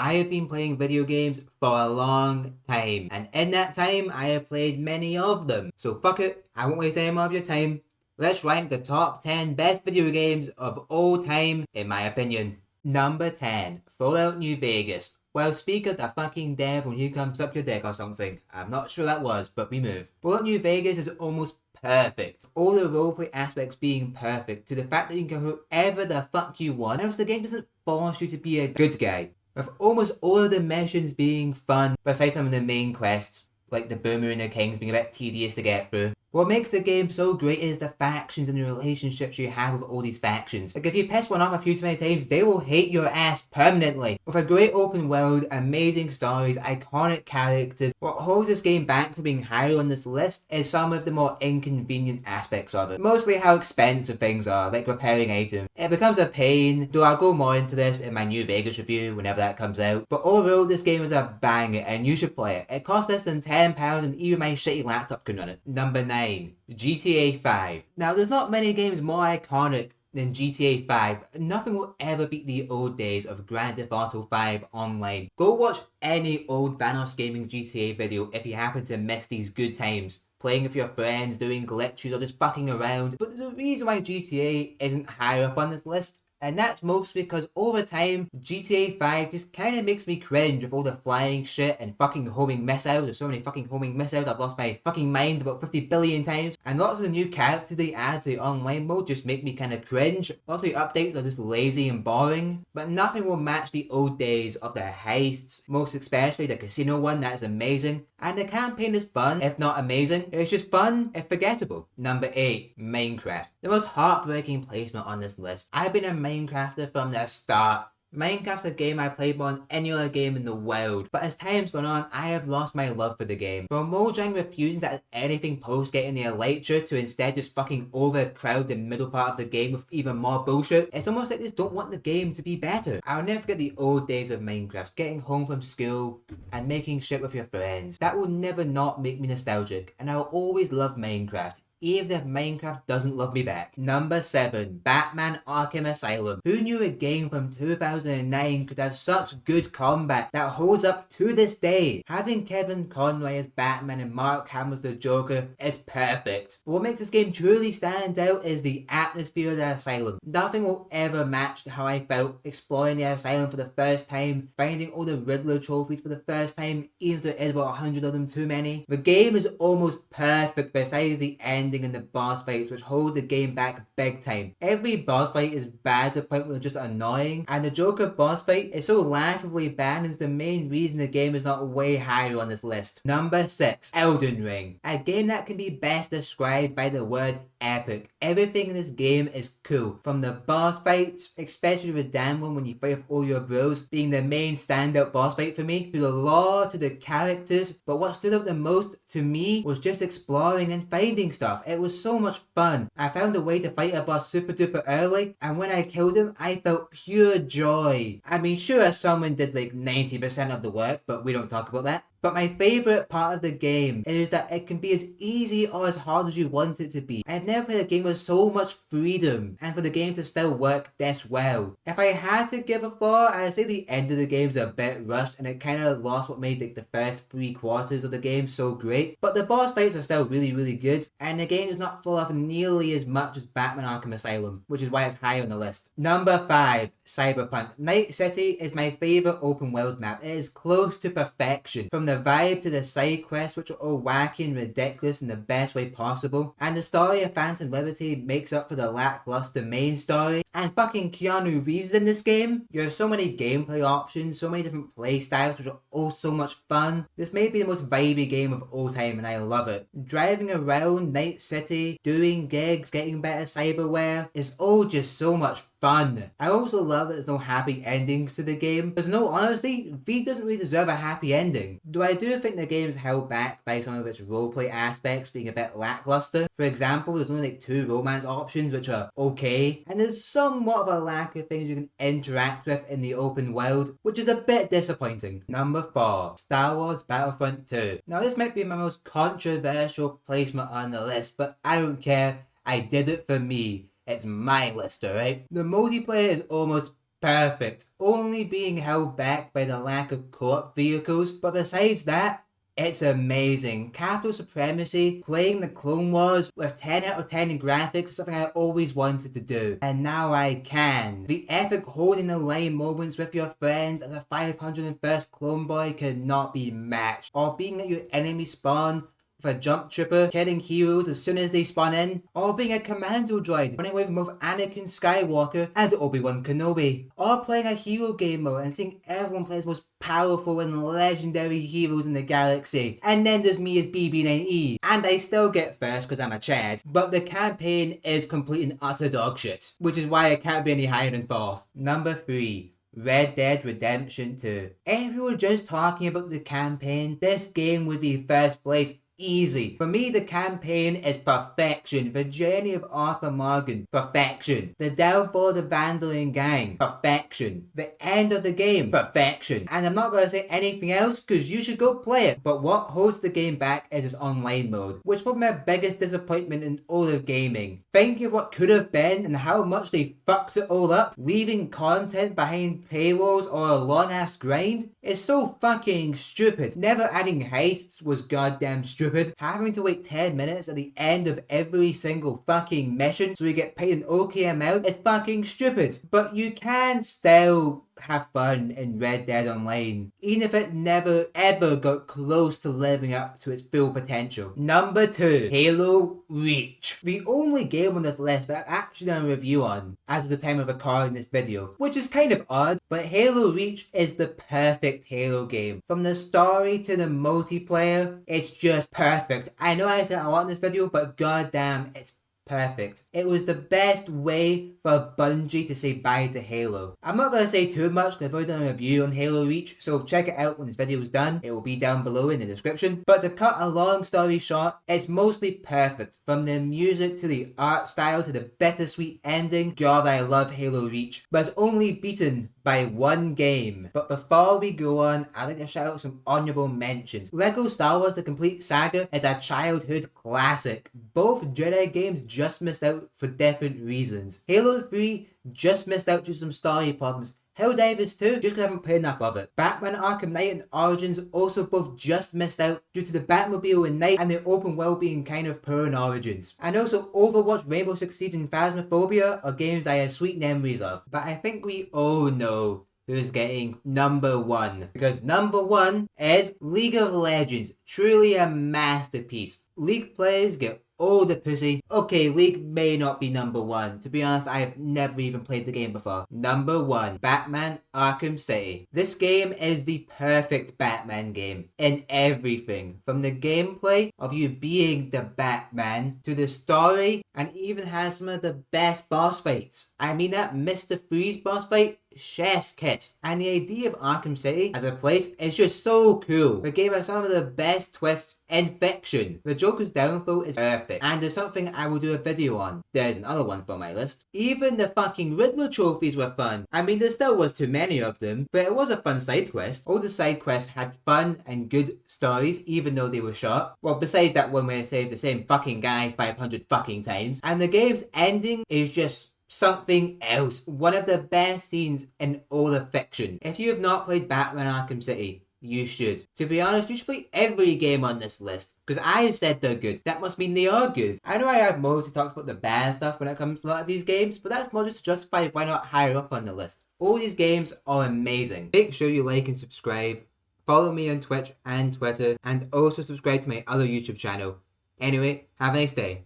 I have been playing video games for a long time, and in that time, I have played many of them. So fuck it, I won't waste any more of your time. Let's rank the top 10 best video games of all time, in my opinion. Number 10, Fallout New Vegas. Well, speak of the fucking devil when he comes up your dick or something. I'm not sure that was, but we move. Fallout New Vegas is almost perfect. All the roleplay aspects being perfect, to the fact that you can go whoever the fuck you want. Else the game doesn't force you to be a good guy. With almost all of the missions being fun, besides some of the main quests, like the Boomer and the Kings being a bit tedious to get through. What makes the game so great is the factions and the relationships you have with all these factions. Like if you piss one off a few too many times, they will hate your ass permanently. With a great open world, amazing stories, iconic characters, what holds this game back from being higher on this list is some of the more inconvenient aspects of it. Mostly how expensive things are, like repairing items. It becomes a pain, though I'll go more into this in my New Vegas review whenever that comes out. But overall, this game is a banger and you should play it. It costs less than £10 and even my shitty laptop can run it. Number 9. GTA 5. Now there's not many games more iconic than GTA 5. Nothing will ever beat the old days of Grand Theft Auto 5 online. Go watch any old Vanos Gaming GTA video if you happen to miss these good times. Playing with your friends, doing glitches or just fucking around. But there's a reason why GTA isn't higher up on this list. And that's mostly because over time, GTA 5 just kind of makes me cringe with all the flying shit and fucking homing missiles. There's so many fucking homing missiles, I've lost my fucking mind about 50 billion times. And lots of the new characters they add to the online mode just make me kind of cringe. Lots of the updates are just lazy and boring. But nothing will match the old days of the heists, most especially the casino one, that is amazing. And the campaign is fun, if not amazing. It's just fun, if forgettable. Number 8, Minecraft. The most heartbreaking placement on this list. I've been a Minecrafter from the start. Minecraft's a game I played more than any other game in the world, but as time's gone on, I have lost my love for the game. From Mojang refusing to add anything post getting the Elytra to instead just fucking overcrowd the middle part of the game with even more bullshit, it's almost like they just don't want the game to be better. I'll never forget the old days of Minecraft, getting home from school and making shit with your friends. That will never not make me nostalgic, and I'll always love Minecraft, even if Minecraft doesn't love me back. Number 7, Batman Arkham Asylum. Who knew a game from 2009 could have such good combat that holds up to this day? Having Kevin Conroy as Batman and Mark Hamill as the Joker is perfect. But what makes this game truly stand out is the atmosphere of the Asylum. Nothing will ever match how I felt exploring the Asylum for the first time, finding all the Riddler trophies for the first time, even though there is about 100 of them too many. The game is almost perfect besides the end and the boss fights, which hold the game back big time. Every boss fight is bad to the point where it's just annoying, and the Joker boss fight is so laughably bad and is the main reason the game is not way higher on this list. Number 6, Elden Ring. A game that can be best described by the word epic. Everything in this game is cool. From the boss fights, especially the damn one when you fight with all your bros being the main standout boss fight for me, to the lore, to the characters, but what stood out the most to me was just exploring and finding stuff. It was so much fun. I found a way to fight a boss super duper early, and when I killed him, I felt pure joy. I mean, sure, someone did like 90% of the work, but we don't talk about that. But my favourite part of the game is that it can be as easy or as hard as you want it to be. I've never played a game with so much freedom, and for the game to still work this well. If I had to give a thought, I'd say the end of the game's a bit rushed, and it kind of lost what made like the first 3/4 of the game so great. But the boss fights are still really good, and the game is not full of nearly as much as Batman Arkham Asylum, which is why it's high on the list. Number 5, Cyberpunk. Night City is my favourite open world map. It is close to perfection. From the vibe to the side quests, which are all wacky and ridiculous in the best way possible, and the story of Phantom Liberty makes up for the lackluster main story. And fucking Keanu Reeves in this game. You have so many gameplay options, so many different play styles, which are all so much fun. This may be the most vibey game of all time, and I love it. Driving around Night City, doing gigs, getting better cyberware is all just so much fun. I also love that there's no happy endings to the game. There's no honesty, V doesn't really deserve a happy ending. Though I do think the game is held back by some of its roleplay aspects being a bit lackluster. For example, there's only like 2 romance options which are okay, and there's somewhat of a lack of things you can interact with in the open world, which is a bit disappointing. Number 4, Star Wars Battlefront 2. Now this might be my most controversial placement on the list, but I don't care. I did it for me. It's my list, alright? The multiplayer is almost perfect, only being held back by the lack of co-op vehicles, but besides that, it's amazing. Capital Supremacy, playing the Clone Wars with 10 out of 10 in graphics is something I always wanted to do. And now I can. The epic holding the line moments with your friends as a 501st Clone Boy cannot be matched. Or being at your enemy spawn with a jump trooper, killing heroes as soon as they spawn in, or being a commando droid, running away from both Anakin Skywalker and Obi-Wan Kenobi, or playing a hero game mode and seeing everyone play as the most powerful and legendary heroes in the galaxy. And then there's me as BB-9E, and I still get first because I'm a Chad, but the campaign is complete and utter dog shit, which is why I can't be any higher than 4th. Number 3. Red Dead Redemption 2. If we were just talking about the campaign, this game would be first place easy. For me, the campaign is perfection. The journey of Arthur Morgan, perfection. The downfall of the Vandalin gang, perfection. The end of the game, perfection. And I'm not going to say anything else because you should go play it. But what holds the game back is its online mode, which was my biggest disappointment in all of gaming. Thinking of what could have been and how much they fucked it all up, leaving content behind paywalls or a long ass grind is so fucking stupid. Never adding heists was goddamn stupid. Having to wait 10 minutes at the end of every single fucking mission so you get paid an okay amount is fucking stupid. But you can still have fun in Red Dead Online, even if it never ever got close to living up to its full potential. Number 2. Halo Reach. The only game on this list that I've actually done a review on as of the time of recording this video, which is kind of odd, but Halo Reach is the perfect Halo game. From the story to the multiplayer, it's just perfect. I know I said a lot in this video, but goddamn, it's perfect. It was the best way for Bungie to say bye to Halo. I'm not going to say too much because I've already done a review on Halo Reach, so check it out when this video is done. It will be down below in the description. But to cut a long story short, it's mostly perfect. From the music to the art style to the bittersweet ending. God, I love Halo Reach. But it's only beaten by one game. But before we go on, I'd like to shout out some honourable mentions. LEGO Star Wars The Complete Saga is a childhood classic. Both Jedi games just missed out for different reasons. Halo 3 just missed out due to some story problems. Helldivers 2, just because I haven't played enough of it. Batman Arkham Knight and Origins also both just missed out due to the Batmobile in Night and the open world being kind of poor in Origins. And also Overwatch, Rainbow Six Siege and Phasmophobia are games I have sweet memories of. But I think we all know who's getting number 1. Because number 1 is League of Legends. Truly a masterpiece. League players get all the pussy. Okay, League may not be number 1. To be honest, I have never even played the game before. Number 1, Batman Arkham City. This game is the perfect Batman game in everything. From the gameplay of you being the Batman to the story, and even has some of the best boss fights. I mean that Mr. Freeze boss fight, chef's kiss. And the idea of Arkham City as a place is just so cool. The game has some of the best twists in fiction. The Joker's downfall is perfect, and there's something I will do a video on. There's another one for my list. Even the fucking Riddler trophies were fun. I mean, there still was too many of them, but it was a fun side quest. All the side quests had fun and good stories, even though they were short. Well, besides that one where it saves the same fucking guy 500 fucking times. And the game's ending is just something else. One of the best scenes in all of fiction. If you have not played Batman Arkham City, you should. To be honest, you should play every game on this list, because I've said they're good. That must mean they are good. I know I have mostly talked about the bad stuff when it comes to a lot of these games, but that's more just to justify why not higher up on the list. All these games are amazing. Make sure you like and subscribe. Follow me on Twitch and Twitter, and also subscribe to my other YouTube channel. Anyway, have a nice day.